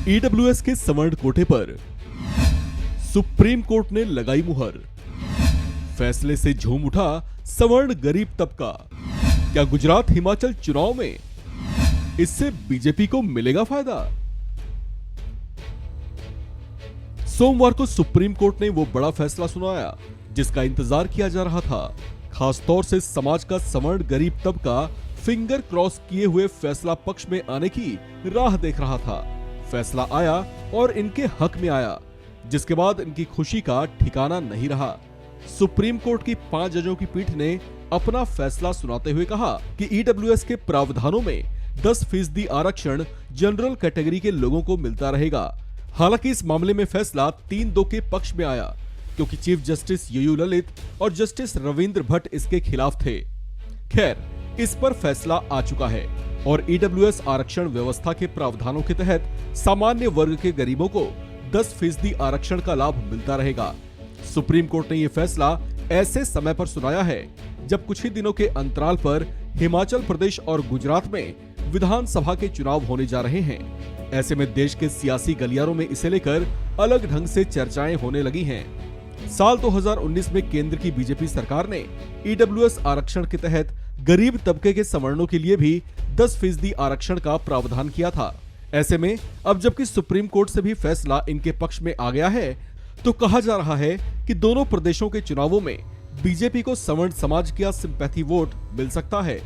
EWS के सवर्ण कोटे पर सुप्रीम कोर्ट ने लगाई मुहर। फैसले से झूम उठा सवर्ण गरीब तबका। क्या गुजरात हिमाचल चुनाव में इससे बीजेपी को मिलेगा फायदा? सोमवार को सुप्रीम कोर्ट ने वो बड़ा फैसला सुनाया जिसका इंतजार किया जा रहा था। खास तौर से समाज का सवर्ण गरीब तबका फिंगर क्रॉस किए हुए फैसला पक्ष में आने की राह देख रहा था। फैसला आया और इनके हक में आया, जिसके बाद इनकी खुशी का ठिकाना नहीं रहा। सुप्रीम कोर्ट की 5 जजों की पीठ ने अपना फैसला सुनाते हुए कहा कि ईडब्ल्यूएस के प्रावधानों में 10% आरक्षण जनरल कैटेगरी के लोगों को मिलता रहेगा। हालांकि इस मामले में फैसला 3-2 के पक्ष में आया, क्योंकि चीफ जस्टिस यूयू ललित और जस्टिस रविंद्र भट्ट इसके खिलाफ थे। खैर, इस पर फैसला आ चुका है और ईडब्ल्यूएस आरक्षण व्यवस्था के प्रावधानों के तहत सामान्य वर्ग के गरीबों को 10% आरक्षण का लाभ मिलता रहेगा। सुप्रीम कोर्ट ने यह फैसला ऐसे समय पर सुनाया है जब कुछ ही दिनों के अंतराल पर हिमाचल प्रदेश और गुजरात में विधानसभा के चुनाव होने जा रहे हैं। ऐसे में देश के सियासी गलियारों में इसे लेकर अलग ढंग से चर्चाएं होने लगी हैं। साल 2019 में केंद्र की बीजेपी सरकार ने ईडब्ल्यूएस आरक्षण के तहत गरीब तबके के सवर्णों के लिए भी 10% आरक्षण का प्रावधान किया था। ऐसे में अब जबकि सुप्रीम कोर्ट से भी फैसला इनके पक्ष में आ गया है, तो कहा जा रहा है कि दोनों प्रदेशों के चुनावों में बीजेपी को सवर्ण समाज का सिंपैथी वोट मिल सकता है।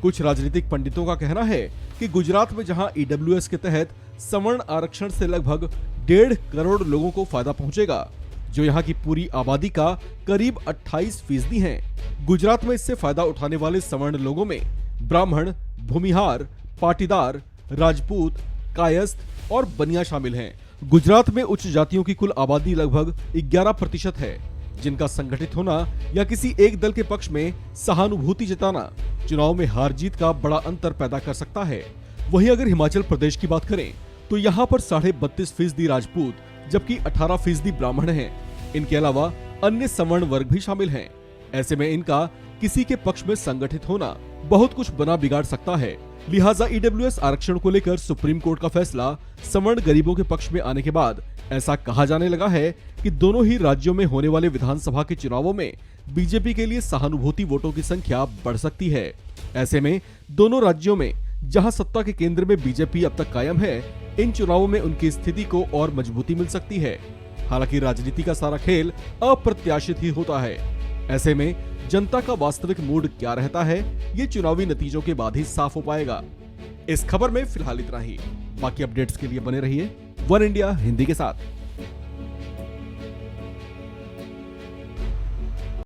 कुछ राजनीतिक पंडितों का कहना है कि गुजरात में जहां ईडब्ल्यूएस के तहत सवर्ण आरक्षण से लगभग 1.5 करोड़ लोगों को फायदा पहुंचेगा, जो यहां की पूरी आबादी का करीब 28% है। गुजरात में इससे फायदा उठाने वाले सवर्ण लोगों में ब्राह्मण, भूमिहार, पाटीदार, राजपूत, कायस्थ और बनिया शामिल हैं। गुजरात में उच्च जातियों की कुल आबादी लगभग 11% है, जिनका संगठित होना या किसी एक दल के पक्ष में सहानुभूति जताना चुनाव में हार जीत का बड़ा अंतर पैदा कर सकता है। वहीं अगर हिमाचल प्रदेश की बात करें तो यहाँ पर 32.5% राजपूत जबकि 18% ब्राह्मण हैं। इनके अलावा अन्य सवर्ण वर्ग भी शामिल हैं। ऐसे में इनका किसी के पक्ष में संगठित होना बहुत कुछ बना बिगाड़ सकता है। लिहाजा ईडब्ल्यूएस आरक्षण को लेकर सुप्रीम कोर्ट का फैसला सवर्ण गरीबों के पक्ष में आने के बाद ऐसा कहा जाने लगा है कि दोनों ही राज्यों में होने वाले विधानसभा के चुनावों में बीजेपी के लिए सहानुभूति वोटों की संख्या बढ़ सकती है। ऐसे में दोनों राज्यों में जहां सत्ता के केंद्र में बीजेपी अब तक कायम है, इन चुनावों में उनकी स्थिति को और मजबूती मिल सकती है। हालांकि राजनीति का सारा खेल अप्रत्याशित ही होता है। ऐसे में जनता का वास्तविक मूड क्या रहता है, ये चुनावी नतीजों के बाद ही साफ हो पाएगा। इस खबर में फिलहाल इतना ही। बाकी अपडेट्स के लिए बने रहिए वन इंडिया हिंदी के साथ।